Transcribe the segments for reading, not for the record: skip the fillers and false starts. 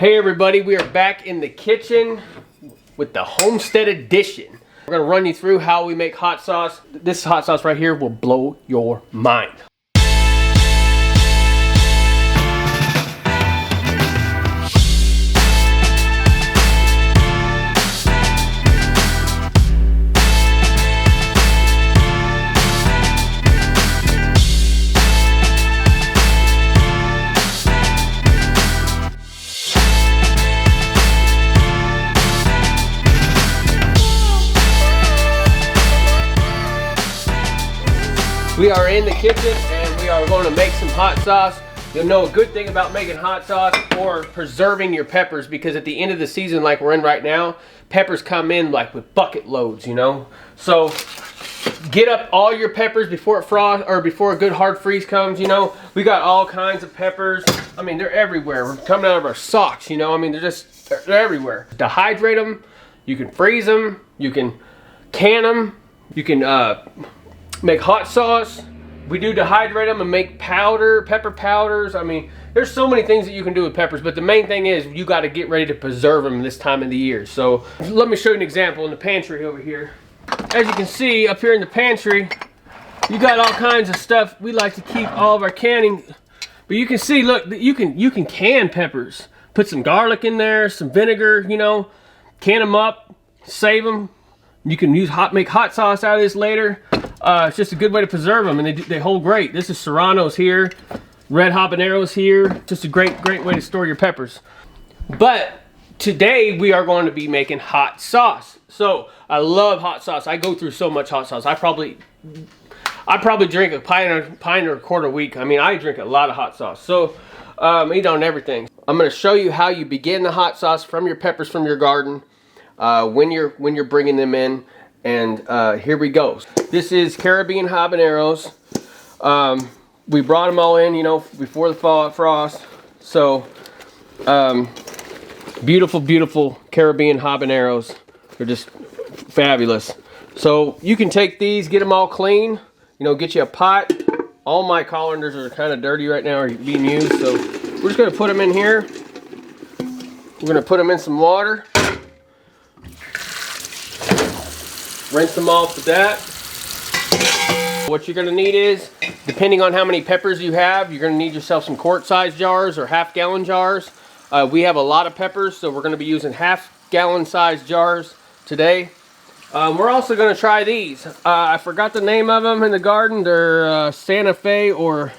Hey everybody, we are back in the kitchen with the Homestead Edition. We're gonna run you through how we make hot sauce. This hot sauce right here will blow your mind. We are in the kitchen and we are going to make some hot sauce. You'll know a good thing about making hot sauce or preserving your peppers, because at the end of the season like we're in right now, peppers come in like with bucket loads, you know. So get up all your peppers before it frosts or before a good hard freeze comes, you know. We got all kinds of peppers. I mean, they're everywhere. We're coming out of our socks, you know. I mean, they're everywhere. Dehydrate them, you can freeze them, you can can them, you can make hot sauce. We do dehydrate them and make pepper powders. I mean, there's so many things that you can do with peppers, but the main thing is you got to get ready to preserve them this time of the year. So let me show you an example in the pantry over here. As you can see up here in the pantry, you got all kinds of stuff. We like to keep all of our canning, but you can see, look, you can can peppers. Put some garlic in there, some vinegar, you know, can them up, save them. You can make hot sauce out of this later. It's just a good way to preserve them, and they hold great. This is serranos here, red habaneros here. Just a great way to store your peppers. But today we are going to be making hot sauce. So I love hot sauce. I go through so much hot sauce. I probably drink a pint or a quart a week. I mean, I drink a lot of hot sauce. So eat on everything. I'm going to show you how you begin the hot sauce from your peppers from your garden, when you're bringing them in. And here we go. This is Caribbean habaneros. We brought them all in, you know, before the frost. So beautiful, beautiful Caribbean habaneros. They're just fabulous. So you can take these, get them all clean. You know, get you a pot. All my colanders are kind of dirty right now, are being used. So we're just going to put them in here. We're going to put them in some water. Rinse them off with that. What you're going to need is, depending on how many peppers you have, you're going to need yourself some quart-sized jars or half-gallon jars. We have a lot of peppers, so we're going to be using half-gallon sized jars today. We're also going to try these. I forgot the name of them in the garden. They're Santa Fe, or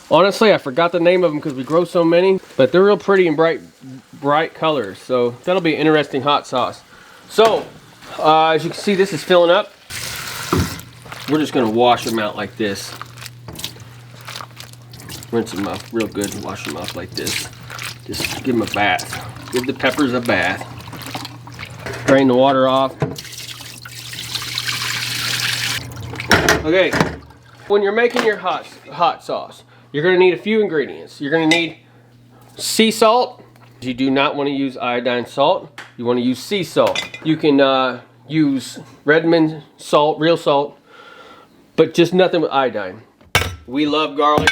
honestly, I forgot the name of them because we grow so many. But they're real pretty and bright colors, so that'll be an interesting hot sauce. So as you can see, this is filling up. We're just going to wash them out like this. Rinse them off real good and wash them off like this. Just give them a bath. Give the peppers a bath. Drain the water off. Okay, when you're making your hot sauce, you're going to need a few ingredients. You're going to need sea salt. You do not want to use iodine salt. You want to use sea salt. You can use Redmond salt, real salt, but just nothing with iodine. We love garlic.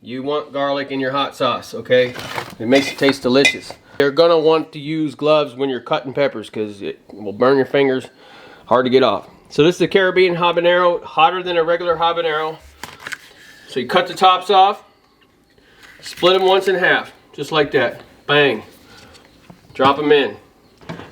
You want garlic in your hot sauce, okay? It makes it taste delicious. You're going to want to use gloves when you're cutting peppers because it will burn your fingers. Hard to get off. So this is a Caribbean habanero, hotter than a regular habanero. So you cut the tops off, split them once in half, just like that. Bang. Drop them in.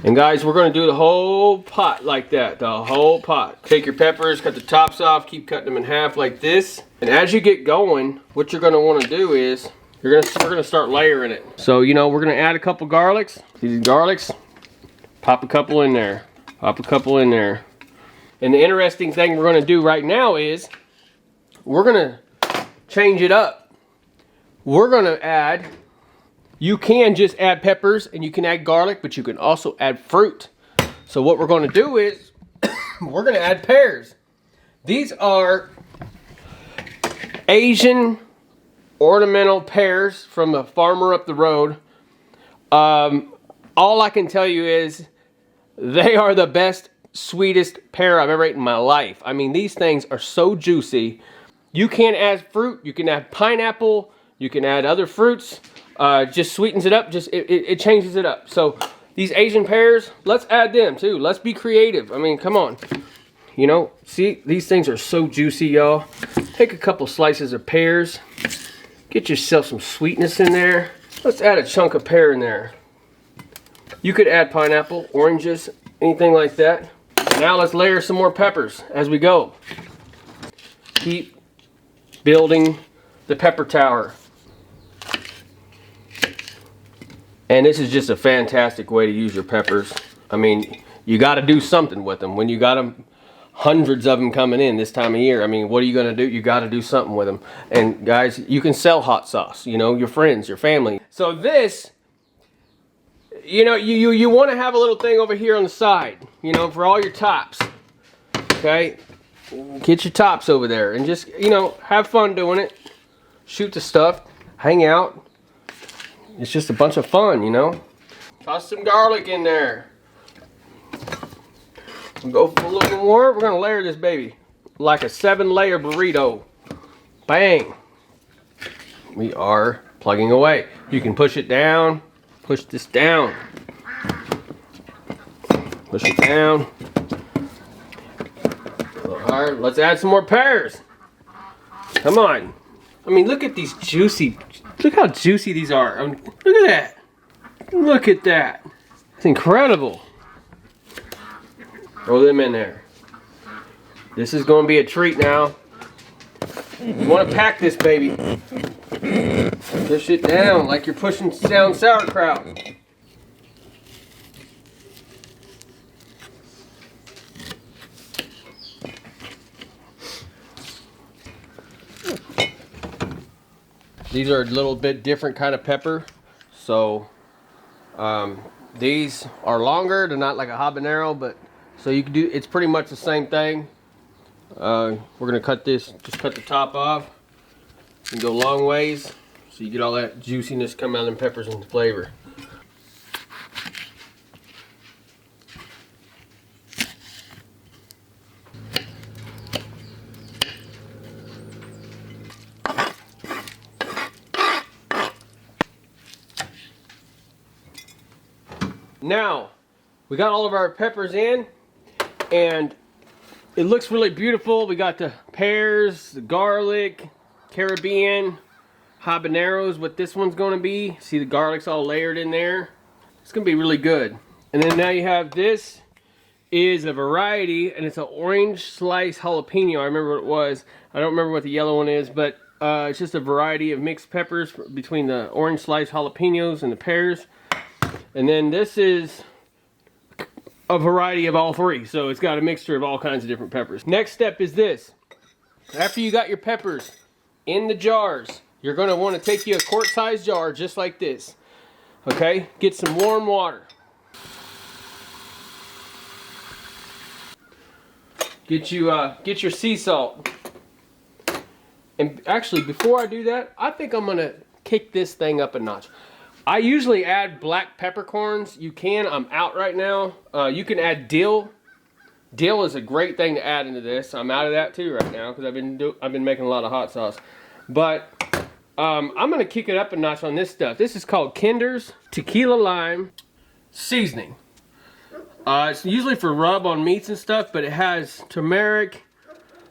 And guys, we're going to do the whole pot like that. The whole pot. Take your peppers, cut the tops off, keep cutting them in half like this. And as you get going, what you're going to want to do is, we're going to start layering it. So, you know, we're going to add a couple garlics. These garlics, pop a couple in there. Pop a couple in there. And the interesting thing we're going to do right now is, we're going to change it up. We're going to add, you can just add peppers and you can add garlic, but you can also add fruit. So what we're going to do is, we're going to add pears. These are Asian ornamental pears from a farmer up the road. All I can tell you is, they are the best, sweetest pear I've ever ate in my life. I mean, these things are so juicy. You can add fruit, you can add pineapple, you can add other fruits. just sweetens it up. Just it changes it up. So these Asian pears, let's add them too. Let's be creative. I mean, come on. You know, see, these things are so juicy, y'all. Take a couple slices of pears. Get yourself some sweetness in there. Let's add a chunk of pear in there. You could add pineapple, oranges, anything like that. Now let's layer some more peppers as we go. Keep building the pepper tower. And this is just a fantastic way to use your peppers. I mean, you got to do something with them. When you got them, hundreds of them coming in this time of year, I mean, what are you going to do? You got to do something with them. And guys, you can sell hot sauce, you know, your friends, your family. So this, you know, you want to have a little thing over here on the side, you know, for all your tops. Okay? Get your tops over there and just, you know, have fun doing it. Shoot the stuff, hang out. It's just a bunch of fun, you know. Toss some garlic in there. Go for a little bit more. We're gonna layer this baby like a 7-layer burrito. Bang. We are plugging away. You can push it down. Push this down. Push it down. A little hard. Let's add some more pears. Come on. I mean, look at these juicy. Look how juicy these are. I mean, look at that. Look at that. It's incredible. Throw them in there. This is going to be a treat now. You want to pack this baby. Push it down like you're pushing down sauerkraut. These are a little bit different kind of pepper. So these are longer. They're not like a habanero, but so you can do, it's pretty much the same thing. We're gonna cut this, just cut the top off and go long ways so you get all that juiciness come out of them peppers and the flavor. Now, we got all of our peppers in, and it looks really beautiful. We got the pears, the garlic, Caribbean, habaneros, what this one's going to be. See, the garlic's all layered in there. It's going to be really good. And then now you have this is a variety, and it's an orange slice jalapeno. I remember what it was. I don't remember what the yellow one is, but it's just a variety of mixed peppers between the orange slice jalapenos and the pears. And then this is a variety of all three. So it's got a mixture of all kinds of different peppers. Next step is this. After you got your peppers in the jars, you're going to want to take you a quart-sized jar just like this. Okay? Get some warm water. Get your sea salt. And actually, before I do that, I think I'm going to kick this thing up a notch. I usually add black peppercorns. You can. I'm out right now. You can add dill. Dill is a great thing to add into this. I'm out of that too right now because I've been making a lot of hot sauce. But I'm gonna kick it up a notch on this stuff. This is called Kinder's Tequila Lime Seasoning. It's usually for rub on meats and stuff, but it has turmeric,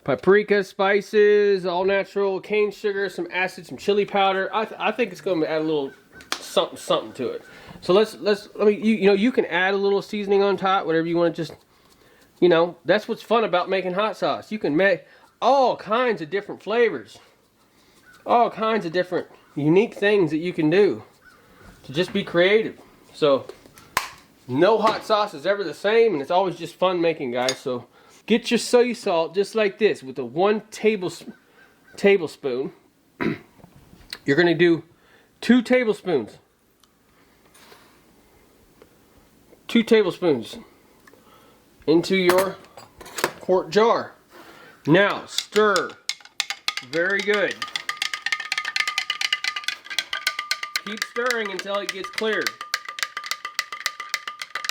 paprika, spices, all natural, cane sugar, some acid, some chili powder. I think it's gonna add a little something to it. So let me you know, you can add a little seasoning on top, whatever you want to, just, you know, that's what's fun about making hot sauce. You can make all kinds of different flavors, all kinds of different unique things that you can do to just be creative. So no hot sauce is ever the same, and it's always just fun making, guys. So get your soy salt just like this with a 1 tablespoon. You're going to do 2 tablespoons. 2 tablespoons into your quart jar. Now stir. Very good. Keep stirring until it gets clear.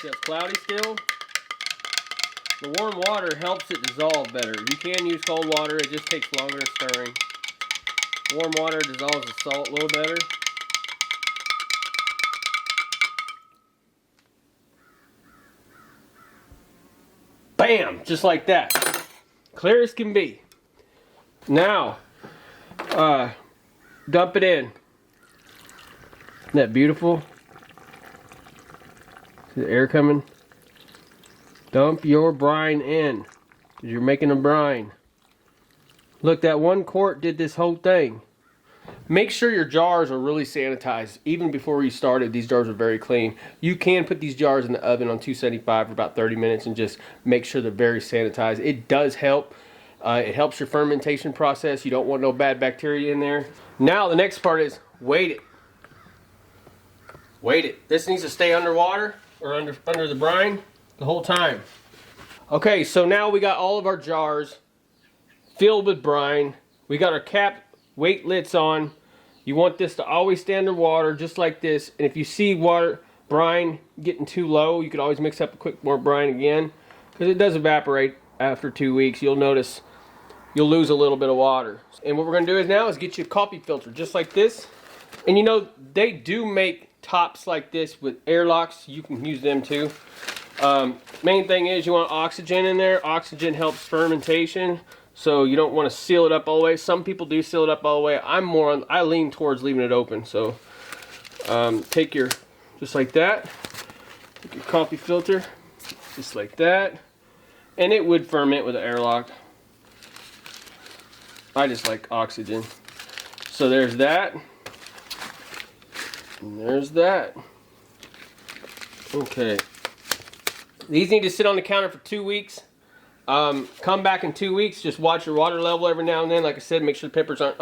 See, it's cloudy still. The warm water helps it dissolve better. You can use cold water, it just takes longer stirring. Warm water dissolves the salt a little better. Bam, just like that. Clear as can be. Now, dump it in. Isn't that beautiful? See the air coming? Dump your brine in, because you're making a brine. Look, that 1 quart did this whole thing. Make sure your jars are really sanitized. Even before you started, these jars are very clean. You can put these jars in the oven on 275 for about 30 minutes and just make sure they're very sanitized. It does help. It helps your fermentation process. You don't want no bad bacteria in there. Now the next part is wait it. Wait it. This needs to stay underwater or under the brine the whole time. Okay, so now we got all of our jars filled with brine. We got our cap weight lids on. You want this to always stay underwater, just like this. And if you see brine getting too low, you could always mix up a quick more brine again, because it does evaporate after 2 weeks. You'll notice you'll lose a little bit of water. And what we're gonna do now is get you a coffee filter, just like this. And you know, they do make tops like this with airlocks. You can use them too. Main thing is you want oxygen in there. Oxygen helps fermentation, so you don't want to seal it up all the way. Some people do seal it up all the way. I lean towards leaving it open. So take your, just like that, take your coffee filter, just like that, and it would ferment with an airlock. I just like oxygen. So there's that, and there's that. Okay. These need to sit on the counter for 2 weeks. Come back in 2 weeks. Just watch your water level every now and then. Like I said, make sure the peppers are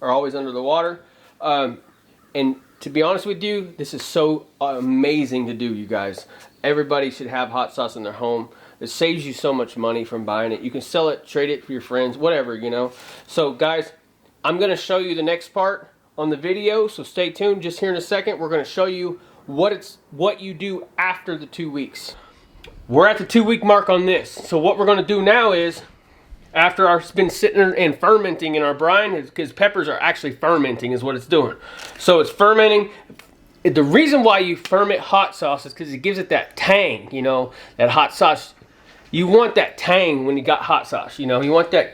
always under the water. And to be honest with you, this is so amazing to do, you guys. Everybody should have hot sauce in their home. It saves you so much money from buying it. You can sell it, trade it for your friends, whatever, you know. So guys, I'm going to show you the next part on the video, so stay tuned. Just here in a second, we're going to show you what you do after the 2 weeks. We're at the 2 week mark on this. So what we're going to do now is, after it's been sitting and fermenting in our brine, because peppers are actually fermenting is what it's doing. So it's fermenting. The reason why you ferment hot sauce is because it gives it that tang, you know, that hot sauce. You want that tang when you got hot sauce, you know. You want that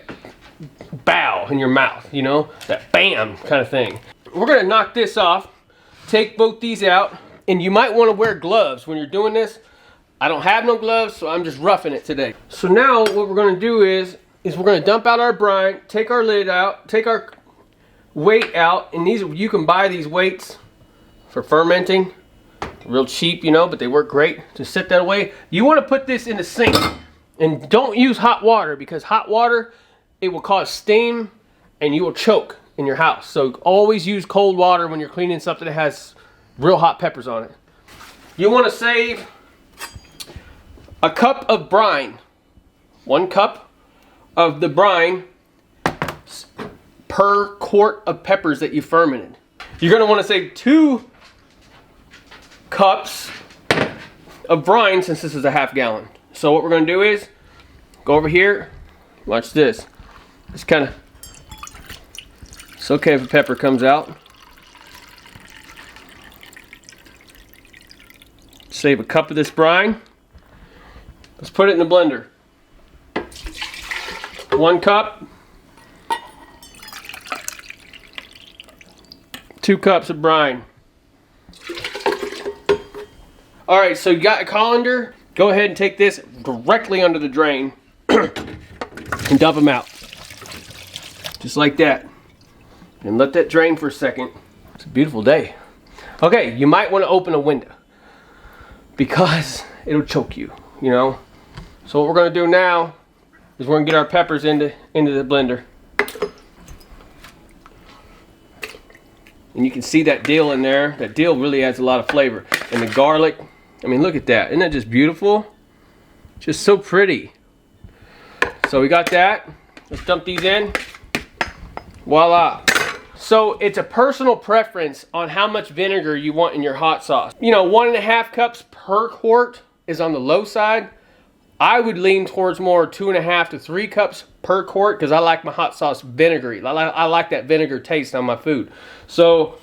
bow in your mouth, you know, that bam kind of thing. We're going to knock this off, take both these out, and you might want to wear gloves when you're doing this. I don't have no gloves, so I'm just roughing it today. So now what we're going to do is we're going to dump out our brine, take our lid out, take our weight out, and you can buy these weights for fermenting. Real cheap, you know, but they work great. Just set that away. You want to put this in the sink, and don't use hot water, because hot water, it will cause steam and you will choke in your house. So always use cold water when you're cleaning something that has real hot peppers on it. You want to save a cup of brine, 1 cup of the brine per quart of peppers that you fermented. You're going to want to save 2 cups of brine, since this is a ½ gallon. So what we're going to do is go over here, watch this. It's okay if a pepper comes out. Save a cup of this brine. Let's put it in the blender. 1 cup. 2 cups of brine. All right, so you got a colander. Go ahead and take this directly under the drain and dump them out. Just like that. And let that drain for a second. It's a beautiful day. Okay, you might want to open a window because it'll choke you, you know. So what we're going to do now is we're going to get our peppers into the blender. And you can see that dill in there. That dill really adds a lot of flavor. And the garlic, I mean, look at that. Isn't that just beautiful? Just so pretty. So we got that. Let's dump these in. Voila. So it's a personal preference on how much vinegar you want in your hot sauce. You know, 1.5 cups per quart is on the low side. I would lean towards more 2.5 to 3 cups per quart, because I like my hot sauce vinegary. I like that vinegar taste on my food. So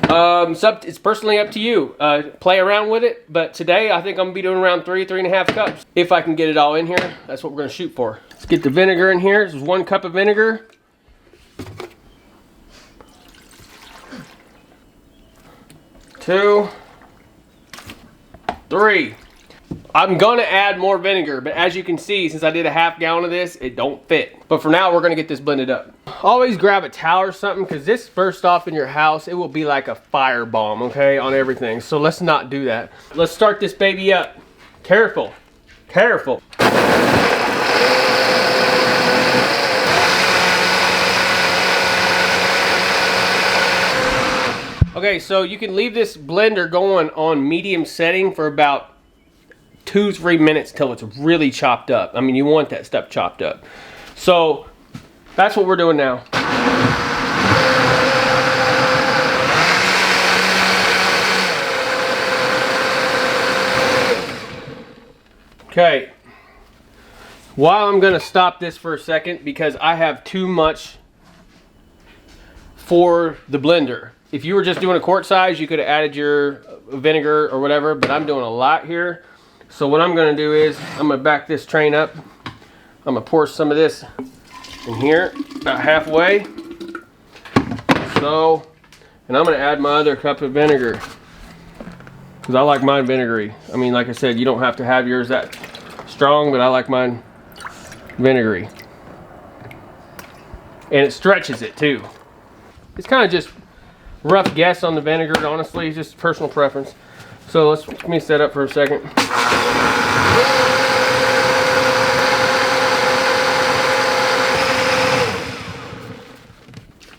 It's personally up to you. Play around with it, but today I think I'm gonna be doing around 3.5 cups. If I can get it all in here, that's what we're gonna shoot for. Let's get the vinegar in here. This is 1 cup of vinegar. 2, 3. I'm gonna add more vinegar, but as you can see, since I did a ½ gallon of this, it don't fit. But for now, we're gonna get this blended up. Always grab a towel or something, because this burst off in your house, it will be like a firebomb, okay, on everything. So let's not do that. Let's start this baby up. Careful, careful. Okay, so you can leave this blender going on medium setting for about 2-3 minutes till it's really chopped up. I mean, you want that stuff chopped up. So that's what we're doing now. Okay. While I'm gonna stop this for a second because I have too much for the blender. If you were just doing a quart size, you could have added your vinegar or whatever, but I'm doing a lot here. So what I'm gonna do is, I'm gonna back this train up. I'm gonna pour some of this in here, about halfway. So, and I'm gonna add my other cup of vinegar. Because I like mine vinegary. I mean, like I said, you don't have to have yours that strong, but I like mine vinegary. And it stretches it too. It's kind of just rough guess on the vinegar, honestly, it's just personal preference. So let me set up for a second.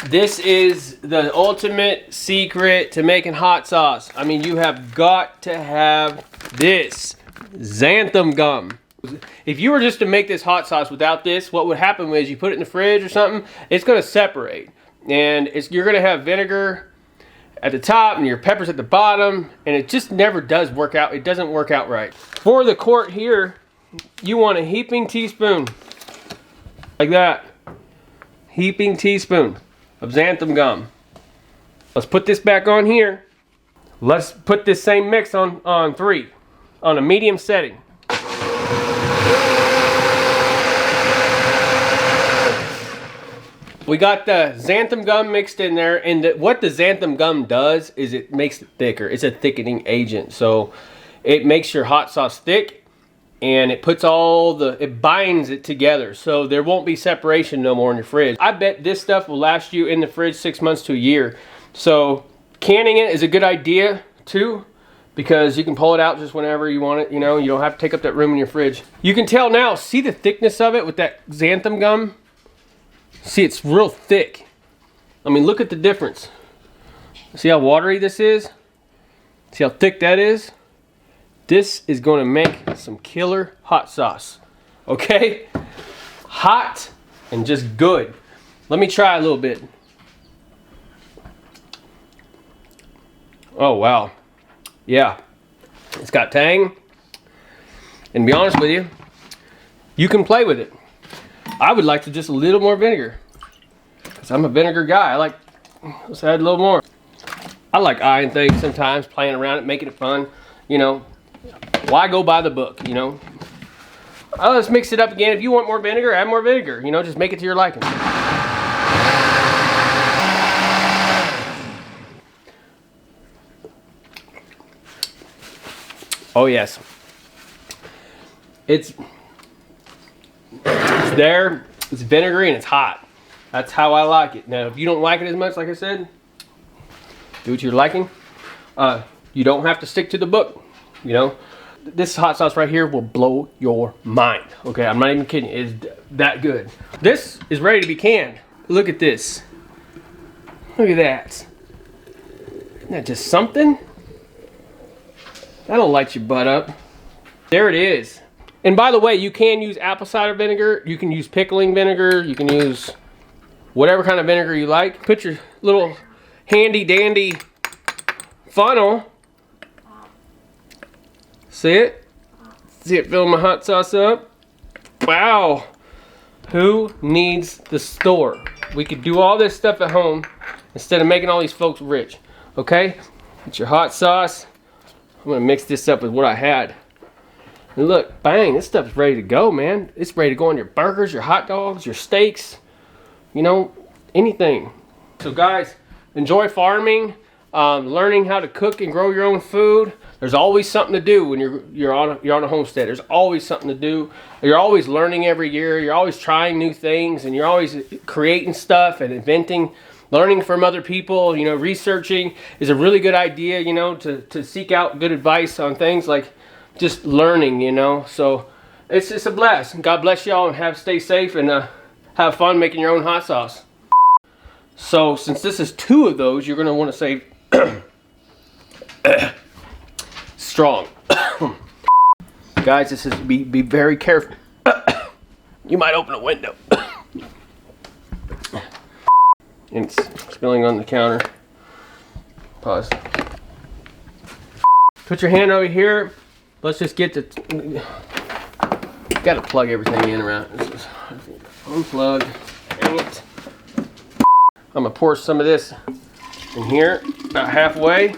This is the ultimate secret to making hot sauce. I mean, you have got to have this xanthan gum. If you were just to make this hot sauce without this, what would happen is you put it in the fridge or something, it's going to separate. And you're going to have vinegar at the top and your peppers at the bottom, and it just never does work out. It doesn't work out right. For the quart here, you want a heaping teaspoon, like that. Heaping teaspoon of xanthan gum. Let's put this back on here. Let's put this same mix on 3, on a medium setting. We got the xanthan gum mixed in there, and what the xanthan gum does is it makes it thicker. It's a thickening agent, so it makes your hot sauce thick, and it puts it binds it together, so there won't be separation no more in your fridge. I bet this stuff will last you in the fridge 6 months to a year. So canning it is a good idea too, because you can pull it out just whenever you want it. You know, you don't have to take up that room in your fridge. You can tell now, see the thickness of it with that xanthan gum? See, it's real thick. I mean, look at the difference. See how watery this is? See how thick that is? This is going to make some killer hot sauce. Okay? Hot and just good. Let me try a little bit. Oh, wow. Yeah. It's got tang. And to be honest with you, you can play with it. I would like to just a little more vinegar, because I'm a vinegar guy. Let's add a little more. I like eyeing things sometimes, playing around it, making it fun. You know, why go by the book, you know? Let's mix it up again. If you want more vinegar, add more vinegar. You know, just make it to your liking. Oh yes. It's there, it's vinegary, and it's hot. That's how I like it. Now, if you don't like it as much, like I said, do what you're liking. You don't have to stick to the book, you know. This hot sauce right here will blow your mind. Okay, I'm not even kidding. It's that good. This is ready to be canned. Look at this. Look at that. Isn't that just something? That'll light your butt up. There it is. And by the way, you can use apple cider vinegar, you can use pickling vinegar, you can use whatever kind of vinegar you like. Put your little handy dandy funnel. See it? See it filling my hot sauce up? Wow. Who needs the store? We could do all this stuff at home instead of making all these folks rich. Okay, get your hot sauce. I'm gonna mix this up with what I had. And look, bang, this stuff's ready to go, man. It's ready to go on your burgers, your hot dogs, your steaks, you know, anything. So guys, enjoy farming, learning how to cook and grow your own food. There's always something to do when you're on a homestead. There's always something to do. You're always learning every year. You're always trying new things, and you're always creating stuff and inventing. Learning from other people, you know, researching is a really good idea, you know, to seek out good advice on things like just learning, you know. So it's just a blast. God bless y'all, and stay safe, and have fun making your own hot sauce. So since this is 2 of those, you're going to want to say strong. Guys, this is be very careful. You might open a window. And it's spilling on the counter. Pause. Put your hand over here. Let's just get the. Gotta plug everything in around. Unplug. Dang it. I'm gonna pour some of this in here, about halfway.